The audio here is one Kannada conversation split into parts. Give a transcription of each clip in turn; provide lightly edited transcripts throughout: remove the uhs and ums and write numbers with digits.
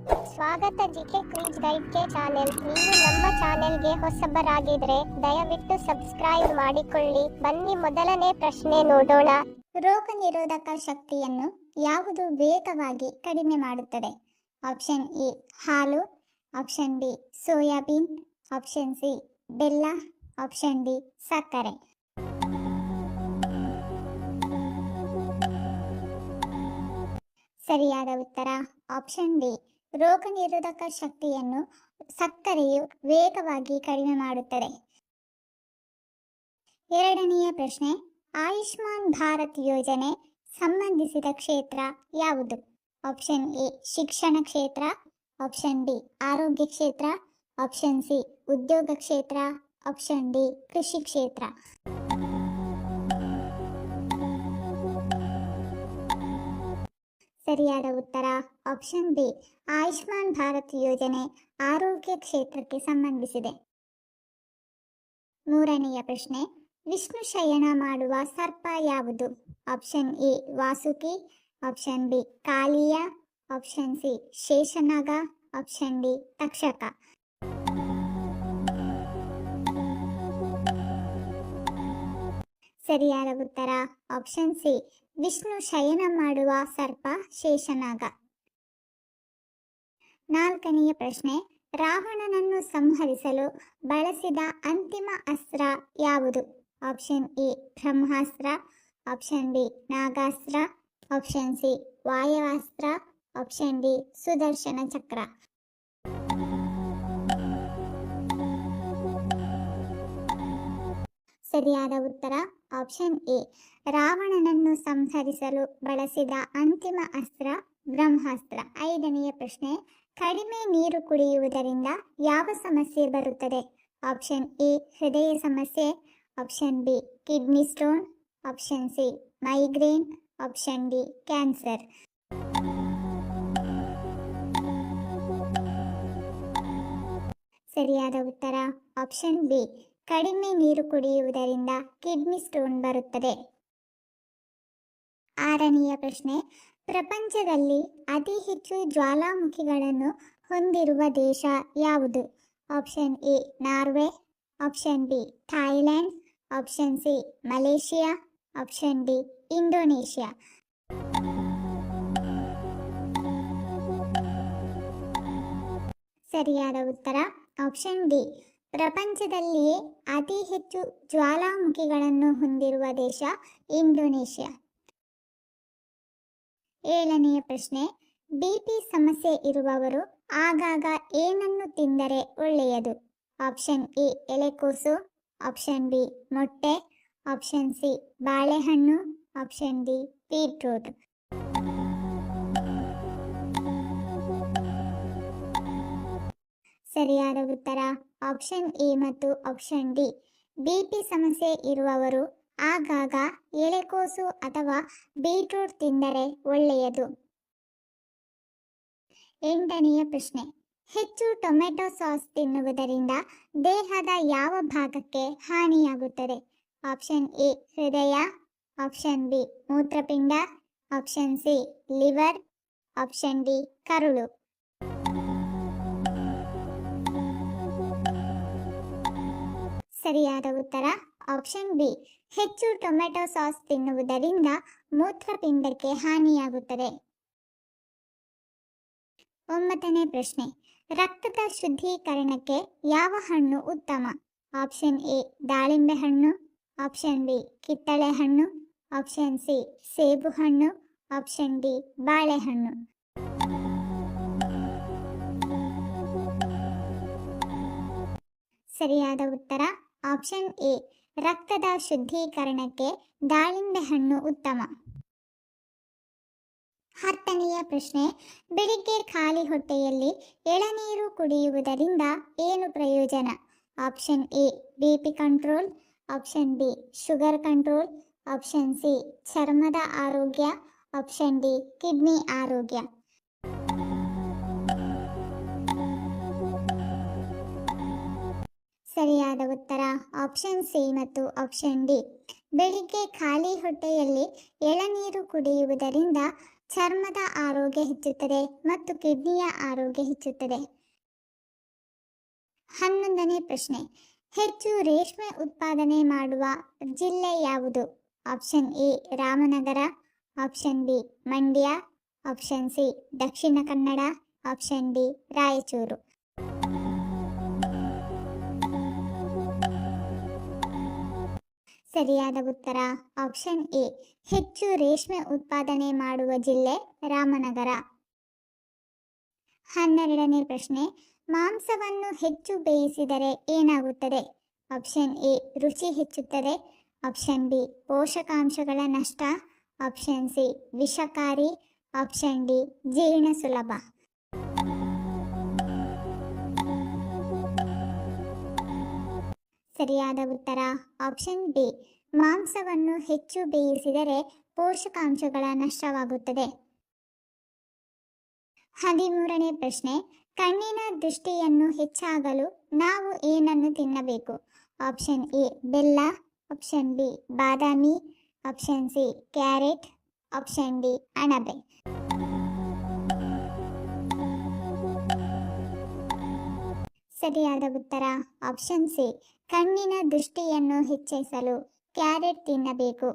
ಸ್ವಾಗತ ಜಿಕೆ ಕ್ವಿಜ್ ಗೈಡ್ ಕೆ ಚಾನೆಲ್. ನೀವು ನಮ್ಮ ಚಾನೆಲ್ಗೆ ಹೊಸಬರಾಗಿದ್ರೆ ದಯವಿಟ್ಟು ಸಬ್ಸ್ಕ್ರೈಬ್ ಮಾಡಿಕೊಳ್ಳಿ. ಬನ್ನಿ ಮೊದಲನೇ ಪ್ರಶ್ನೆ ನೋಡೋಣ. ರೋಗ ನಿರೋಧಕ ಶಕ್ತಿಯನ್ನು ಯಾವುದು ವೇಗವಾಗಿ ಕಡಿಮೆ ಮಾಡುತ್ತದೆ? ಆಪ್ಷನ್ ಎ ಹಾಲು, option B soybean, option C ಬೆಲ್ಲ, ಆಪ್ಷನ್ ಡಿ ಸಕ್ಕರೆ. ಸರಿಯಾದ ಉತ್ತರ ಆಪ್ಷನ್ ಡಿ. ರೋಗ ನಿರೋಧಕ ಶಕ್ತಿಯನ್ನು ಸಕ್ಕರೆಯು ವೇಗವಾಗಿ ಕಡಿಮೆ ಮಾಡುತ್ತದೆ. ಎರಡನೆಯ ಪ್ರಶ್ನೆ, ಆಯುಷ್ಮಾನ್ ಭಾರತ್ ಯೋಜನೆ ಸಂಬಂಧಿಸಿದ ಕ್ಷೇತ್ರ ಯಾವುದು? ಆಪ್ಷನ್ ಎ ಶಿಕ್ಷಣ ಕ್ಷೇತ್ರ, ಆಪ್ಷನ್ ಬಿ ಆರೋಗ್ಯ ಕ್ಷೇತ್ರ, ಆಪ್ಷನ್ ಸಿ ಉದ್ಯೋಗ ಕ್ಷೇತ್ರ, ಆಪ್ಷನ್ ಡಿ ಕೃಷಿ ಕ್ಷೇತ್ರ. ಸರಿಯಾದ ಉತ್ತರ ಆಪ್ಷನ್ ಬಿ. ಆಯುಷ್ಮಾನ್ ಭಾರತ್ ಯೋಜನೆ ಆರೋಗ್ಯ ಕ್ಷೇತ್ರಕ್ಕೆ ಸಂಬಂಧಿಸಿದೆ. ಮೂರನೆಯ ಪ್ರಶ್ನೆ, ವಿಷ್ಣು ಶಯನ ಮಾಡುವ ಸರ್ಪ ಯಾವುದು? Option A Vasuki, option B Kaliya, option C Sheshanaga, option D Takshaka. ಸರಿಯಾದ ಉತ್ತರ ಆಪ್ಷನ್ ಸಿ. ವಿಷ್ಣು ಶಯನ ಮಾಡುವ ಸರ್ಪ ಶೇಷನಾಗ. ನಾಲ್ಕನೆಯ ಪ್ರಶ್ನೆ, ರಾವಣನನ್ನು ಸಂಹರಿಸಲು ಬಳಸಿದ ಅಂತಿಮ ಅಸ್ತ್ರ ಯಾವುದು? Option A Brahmastra, option B Nagastra, option C Vayavastra, option D Sudarshana Chakra. ಸರಿಯಾದ ಉತ್ತರ ಆಪ್ಷನ್ ಎ. ರಾವಣನನ್ನು ಸಂಹರಿಸಲು ಬಳಸಿದ ಅಂತಿಮ ಅಸ್ತ್ರ ಬ್ರಹ್ಮಾಸ್ತ್ರ. ಐದನೆಯ ಪ್ರಶ್ನೆ, ಕಡಿಮೆ ನೀರು ಕುಡಿಯುವುದರಿಂದ ಯಾವ ಸಮಸ್ಯೆ ಬರುತ್ತದೆ? ಆಪ್ಷನ್ ಎ ಹೃದಯ ಸಮಸ್ಯೆ, option B kidney stone, option C migraine, option D cancer. ಸರಿಯಾದ ಉತ್ತರ ಆಪ್ಷನ್ ಬಿ. ಕಡಿಮೆ ನೀರು ಕುಡಿಯುವುದರಿಂದ ಕಿಡ್ನಿ ಸ್ಟೋನ್ ಬರುತ್ತದೆ. ಆರನೆಯ ಪ್ರಶ್ನೆ, ಪ್ರಪಂಚದಲ್ಲಿ ಅತಿ ಹೆಚ್ಚು ಜ್ವಾಲಾಮುಖಿಗಳನ್ನು ಹೊಂದಿರುವ ದೇಶ ಯಾವುದು? Option A Norway, option B Thailand, option C Malaysia, option D Indonesia. ಸರಿಯಾದ ಉತ್ತರ ಆಪ್ಷನ್ ಡಿ. ಪ್ರಪಂಚದಲ್ಲಿಯೇ ಅತಿ ಹೆಚ್ಚು ಜ್ವಾಲಾಮುಖಿಗಳನ್ನು ಹೊಂದಿರುವ ದೇಶ ಇಂಡೋನೇಷ್ಯಾ. ಏಳನೆಯ ಪ್ರಶ್ನೆ, ಬಿಪಿ ಸಮಸ್ಯೆ ಇರುವವರು ಆಗಾಗ ಏನನ್ನು ತಿಂದರೆ ಒಳ್ಳೆಯದು? ಆಪ್ಷನ್ ಎ ಎಲೆಕೋಸು, ಆಪ್ಷನ್ ಬಿ ಮೊಟ್ಟೆ, ಆಪ್ಷನ್ ಸಿ ಬಾಳೆಹಣ್ಣು, ಆಪ್ಷನ್ ಡಿ ಬೀಟ್ರೂಟ್. ಸರಿಯಾದ ಉತ್ತರ ಆಪ್ಷನ್ ಎ ಮತ್ತು ಆಪ್ಷನ್ ಡಿ. ಬಿಪಿ ಸಮಸ್ಯೆ ಇರುವವರು ಆಗಾಗ ಎಲೆಕೋಸು ಅಥವಾ ಬೀಟ್ರೂಟ್ ತಿಂದರೆ ಒಳ್ಳೆಯದು. ಎಂಟನೆಯ ಪ್ರಶ್ನೆ, ಹೆಚ್ಚು ಟೊಮೆಟೊ ಸಾಸ್ ತಿನ್ನುವುದರಿಂದ ದೇಹದ ಯಾವ ಭಾಗಕ್ಕೆ ಹಾನಿಯಾಗುತ್ತದೆ? ಆಪ್ಷನ್ ಎ ಹೃದಯ, ಆಪ್ಷನ್ ಬಿ ಮೂತ್ರಪಿಂಡ, option C liver, option D ಕರುಳು. ಸರಿಯಾದ ಉತ್ತರ ಆಪ್ಷನ್ ಬಿ. ಹೆಚ್ಚು ಟೊಮೆಟೊ ಸಾಸ್ ತಿನ್ನುವುದರಿಂದ ಮೂತ್ರಪಿಂಡಕ್ಕೆ ಹಾನಿಯಾಗುತ್ತದೆ. ಒಂಬತ್ತನೇ ಪ್ರಶ್ನೆ, ರಕ್ತದ ಶುದ್ಧೀಕರಣಕ್ಕೆ ಯಾವ ಹಣ್ಣು ಉತ್ತಮ? ಆಪ್ಷನ್ ಎ ದಾಳಿಂಬೆ ಹಣ್ಣು, ಆಪ್ಷನ್ ಬಿ ಕಿತ್ತಳೆ ಹಣ್ಣು, ಆಪ್ಷನ್ ಸಿ ಸೇಬು ಹಣ್ಣು, ಆಪ್ಷನ್ ಡಿ ಬಾಳೆಹಣ್ಣು. ಸರಿಯಾದ ಉತ್ತರ ಆಪ್ಷನ್ ಎ. ರಕ್ತದ ಶುದ್ಧೀಕರಣಕ್ಕೆ ದಾಳಿಂಬೆ ಹಣ್ಣು ಉತ್ತಮ. ಹತ್ತನೆಯ ಪ್ರಶ್ನೆ, ಬೆಳಿಗ್ಗೆ ಖಾಲಿ ಹೊಟ್ಟೆಯಲ್ಲಿ ಎಳನೀರು ಕುಡಿಯುವುದರಿಂದ ಏನು ಪ್ರಯೋಜನ? Option A BP control, option B sugar control, option C ಚರ್ಮದ ಆರೋಗ್ಯ, ಆಪ್ಷನ್ ಡಿ ಕಿಡ್ನಿ ಆರೋಗ್ಯ. ಸರಿಯಾದ ಉತ್ತರ ಆಪ್ಷನ್ ಸಿ ಮತ್ತು ಆಪ್ಷನ್ ಡಿ. ಬೆಳಿಗ್ಗೆ ಖಾಲಿ ಹೊಟ್ಟೆಯಲ್ಲಿ ಎಳನೀರು ಕುಡಿಯುವುದರಿಂದ ಚರ್ಮದ ಆರೋಗ್ಯ ಹೆಚ್ಚುತ್ತದೆ ಮತ್ತು ಕಿಡ್ನಿಯ ಆರೋಗ್ಯ ಹೆಚ್ಚುತ್ತದೆ. 11ನೇ ಪ್ರಶ್ನೆ, ಹೆಚ್ಚು ರೇಷ್ಮೆ ಉತ್ಪಾದನೆ ಮಾಡುವ ಜಿಲ್ಲೆ ಯಾವುದು? Option A Ramanagara, option B Mandya, option C Dakshina Kannada, option D Raichur. ಸರಿಯಾದ ಉತ್ತರ ಆಪ್ಷನ್ ಎ. ಹೆಚ್ಚು ರೇಷ್ಮೆ ಉತ್ಪಾದನೆ ಮಾಡುವ ಜಿಲ್ಲೆ ರಾಮನಗರ. 12ನೇ ಪ್ರಶ್ನೆ, ಮಾಂಸವನ್ನು ಹೆಚ್ಚು ಬೇಯಿಸಿದರೆ ಏನಾಗುತ್ತದೆ? ಆಪ್ಷನ್ ಎ ರುಚಿ ಹೆಚ್ಚುತ್ತದೆ, ಆಪ್ಷನ್ ಬಿ ಪೋಷಕಾಂಶಗಳ ನಷ್ಟ, ಆಪ್ಷನ್ ಸಿ ವಿಷಕಾರಿ, ಆಪ್ಷನ್ ಡಿ ಜೀರ್ಣ ಸುಲಭ. ಸರಿಯಾದ ಉತ್ತರ ಆಪ್ಷನ್ ಬಿ. ಮಾಂಸವನ್ನು ಹೆಚ್ಚು ಬೇಯಿಸಿದರೆ ಪೋಷಕಾಂಶಗಳ ನಷ್ಟವಾಗುತ್ತದೆ. 13ನೇ ಪ್ರಶ್ನೆ, ಕಣ್ಣಿನ ದೃಷ್ಟಿಯನ್ನು ಹೆಚ್ಚಾಗಲು ನಾವು ಏನನ್ನು ತಿನ್ನಬೇಕು? ಆಪ್ಷನ್ ಎ ಬೆಲ್ಲ, ಆಪ್ಷನ್ ಬಿ ಬಾದಾಮಿ, option C carrot, option D ಅಣಬೆ. ಸರಿಯಾದ ಉತ್ತರ ಆಪ್ಷನ್ ಸಿ. ಕಣ್ಣಿನ ದೃಷ್ಟಿಯನ್ನು ಹೆಚ್ಚಿಸಲು ಕ್ಯಾರೆಟ್ ತಿನ್ನಬೇಕು.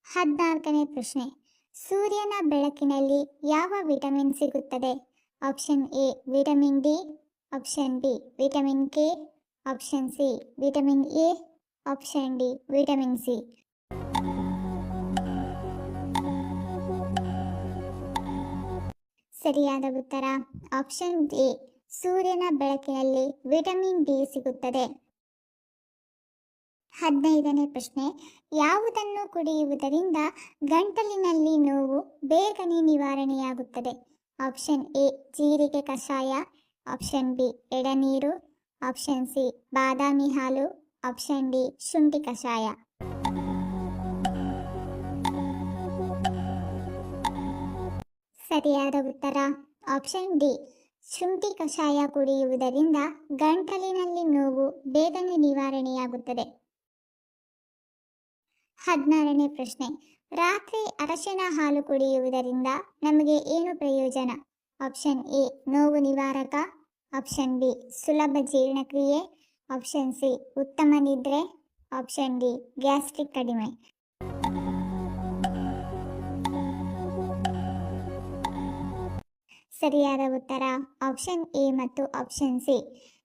14ನೇ ಪ್ರಶ್ನೆ, ಸೂರ್ಯನ ಬೆಳಕಿನಲ್ಲಿ ಯಾವ ವಿಟಮಿನ್ ಸಿಗುತ್ತದೆ? Option A vitamin D, option B vitamin K, option C vitamin A, option D vitamin C. ಸರಿಯಾದ ಉತ್ತರ ಆಪ್ಷನ್ ಎ. ಸೂರ್ಯನ ಬೆಳಕಿನಲ್ಲಿ ವಿಟಮಿನ್ ಡಿ ಸಿಗುತ್ತದೆ. 15ನೇ ಪ್ರಶ್ನೆ, ಯಾವುದನ್ನು ಕುಡಿಯುವುದರಿಂದ ಗಂಟಲಿನಲ್ಲಿ ನೋವು ಬೇಗನೆ ನಿವಾರಣೆಯಾಗುತ್ತದೆ? ಆಪ್ಷನ್ ಎ ಜೀರಿಗೆ ಕಷಾಯ, ಆಪ್ಷನ್ ಬಿ ಎಳನೀರು, ಆಪ್ಷನ್ ಸಿ ಬಾದಾಮಿ ಹಾಲು, ಆಪ್ಷನ್ ಡಿ ಶುಂಠಿ ಕಷಾಯ. ಸರಿಯಾದ ಉತ್ತರ ಆಪ್ಷನ್ ಡಿ. ಶುಂಠಿ ಕಷಾಯ ಕುಡಿಯುವುದರಿಂದ ಗಂಟಲಿನಲ್ಲಿ ನೋವು ಬೇಗನೆ ನಿವಾರಣೆಯಾಗುತ್ತದೆ. 16ನೇ ಪ್ರಶ್ನೆ, ರಾತ್ರಿ ಅರಶಿನ ಹಾಲು ಕುಡಿಯುವುದರಿಂದ ನಮಗೆ ಏನು ಪ್ರಯೋಜನ? ಆಪ್ಷನ್ ಎ ನೋವು ನಿವಾರಕ, ಆಪ್ಷನ್ ಬಿ ಸುಲಭ ಜೀರ್ಣಕ್ರಿಯೆ, ಆಪ್ಷನ್ ಸಿ ಉತ್ತಮ ನಿದ್ರೆ, ಆಪ್ಷನ್ ಡಿ ಗ್ಯಾಸ್ಟ್ರಿಕ್ ಕಡಿಮೆ. ಸರಿಯಾದ ಉತ್ತರ ಆಪ್ಷನ್ ಎ ಮತ್ತು ಆಪ್ಷನ್ ಸಿ.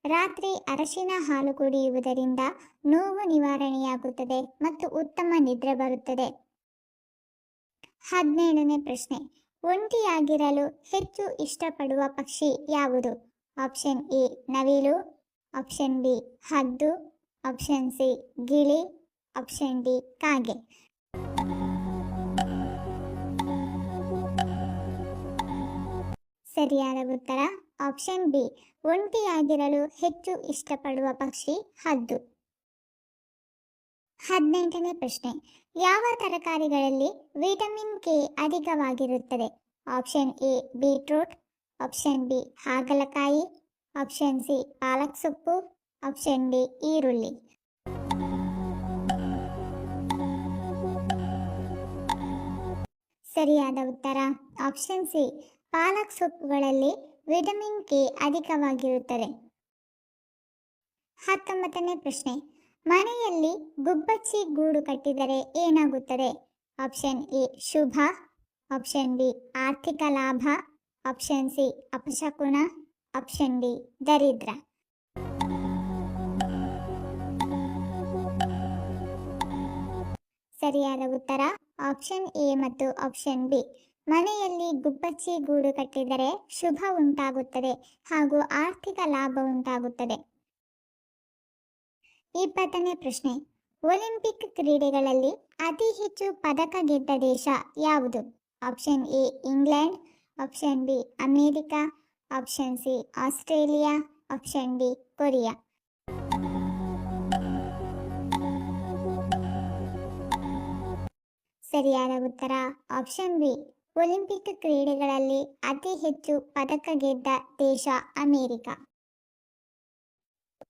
ರಾತ್ರಿ ಅರಶಿನ ಹಾಲು ಕುಡಿಯುವುದರಿಂದ ನೋವು ನಿವಾರಣೆಯಾಗುತ್ತದೆ ಮತ್ತು ಉತ್ತಮ ನಿದ್ರೆ ಬರುತ್ತದೆ. 17ನೇ ಪ್ರಶ್ನೆ, ಒಂಟಿಯಾಗಿರಲು ಹೆಚ್ಚು ಇಷ್ಟಪಡುವ ಪಕ್ಷಿ ಯಾವುದು? ಆಪ್ಷನ್ ಎ ನವಿಲು, ಆಪ್ಷನ್ ಬಿ ಹದ್ದು, ಆಪ್ಷನ್ ಸಿ ಗಿಳಿ, ಆಪ್ಷನ್ ಡಿ ಕಾಗೆ. ಸರಿಯಾದ ಉತ್ತರ ಆಪ್ಷನ್ ಬಿ. ಒಂಟಿಯಾಗಿರಲು ಹೆಚ್ಚು ಇಷ್ಟಪಡುವ ಪಕ್ಷಿ ಹದ್ದು. 18ನೇ ಪ್ರಶ್ನೆ, ಯಾವ ತರಕಾರಿಗಳಲ್ಲಿ ವಿಟಮಿನ್ ಕೆ ಅಧಿಕವಾಗಿರುತ್ತದೆ? Option A beetroot, option B ಹಾಗಲಕಾಯಿ, ಆಪ್ಷನ್ ಸಿ ಪಾಲಕ್ ಸೊಪ್ಪು, ಆಪ್ಷನ್ ಡಿ ಈರುಳ್ಳಿ. ಸರಿಯಾದ ಉತ್ತರ ಆಪ್ಷನ್ ಸಿ. ಪಾಲಕ್ ಸೊಪ್ಪುಗಳಲ್ಲಿ ವಿಟಮಿನ್ ಕೆ ಅಧಿಕವಾಗಿರುತ್ತದೆ. 19ನೇ ಪ್ರಶ್ನೆ, ಮನೆಯಲ್ಲಿ ಗುಬ್ಬಚ್ಚಿ ಗೂಡು ಕಟ್ಟಿದರೆ ಏನಾಗುತ್ತದೆ? Option A Shubha, option B ಆರ್ಥಿಕ ಲಾಭ, ಆಪ್ಷನ್ ಸಿ ಅಪಶಕುನ, ಆಪ್ಷನ್ ಡಿ ದರಿದ್ರ. ಸರಿಯಾದ ಉತ್ತರ ಆಪ್ಷನ್ ಎ ಮತ್ತು ಆಪ್ಷನ್ ಬಿ. ಮನೆಯಲ್ಲಿ ಗುಬ್ಬಚ್ಚಿ ಗೂಡು ಕಟ್ಟಿದರೆ ಶುಭ ಉಂಟಾಗುತ್ತದೆ ಹಾಗೂ ಆರ್ಥಿಕ ಲಾಭ ಉಂಟಾಗುತ್ತದೆ. 20ನೇ ಪ್ರಶ್ನೆ, ಒಲಿಂಪಿಕ್ ಕ್ರೀಡೆಗಳಲ್ಲಿ ಅತಿ ಹೆಚ್ಚು ಪದಕ ಗೆದ್ದ ದೇಶ ಯಾವುದು? Option A England, option B America, option C Australia, option D Korea. ಸರಿಯಾದ ಉತ್ತರ ಆಪ್ಷನ್ ಬಿ. ಒಲಿಂಪಿಕ್ ಕ್ರೀಡೆಗಳಲ್ಲಿ ಅತಿ ಹೆಚ್ಚು ಪದಕ ಗೆದ್ದ ದೇಶ ಅಮೇರಿಕ.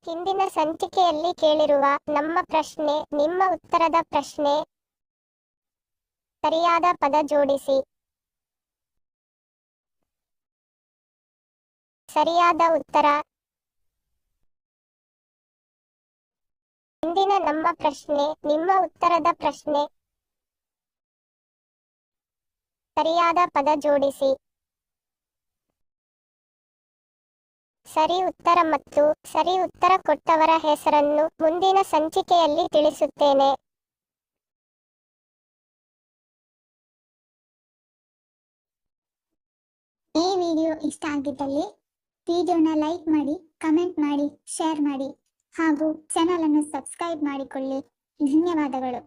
ಹಿಂದಿನ ಸಂಚಿಕೆಯಲ್ಲಿ ಕೇಳಿರುವ ನಮ್ಮ ಪ್ರಶ್ನೆ ನಿಮ್ಮ ಉತ್ತರದ ಪ್ರಶ್ನೆ. ಸರಿಯಾದ ಪದ ಜೋಡಿಸಿ. ಸರಿಯಾದ ಉತ್ತರ. ಇಂದಿನ ನಮ್ಮ ಪ್ರಶ್ನೆ ನಿಮ್ಮ ಉತ್ತರದ ಪ್ರಶ್ನೆ. ಸರಿಯಾದ ಪದ ಜೋಡಿಸಿ. ಸರಿ ಉತ್ತರ ಮತ್ತು ಸರಿ ಉತ್ತರ ಕೊಟ್ಟವರ ಹೆಸರನ್ನು ಮುಂದಿನ ಸಂಚಿಕೆಯಲ್ಲಿ ತಿಳಿಸುತ್ತೇನೆ. ಈ ವಿಡಿಯೋ ಇಷ್ಟ ಆಗಿದ್ದಲ್ಲಿ ವಿಡಿಯೋನ ಲೈಕ್ ಮಾಡಿ, ಕಮೆಂಟ್ ಮಾಡಿ, ಶೇರ್ ಮಾಡಿ ಹಾಗೂ ಚಾನಲ್ ಅನ್ನು ಸಬ್ಸ್ಕ್ರೈಬ್ ಮಾಡಿಕೊಳ್ಳಿ. ಧನ್ಯವಾದಗಳು.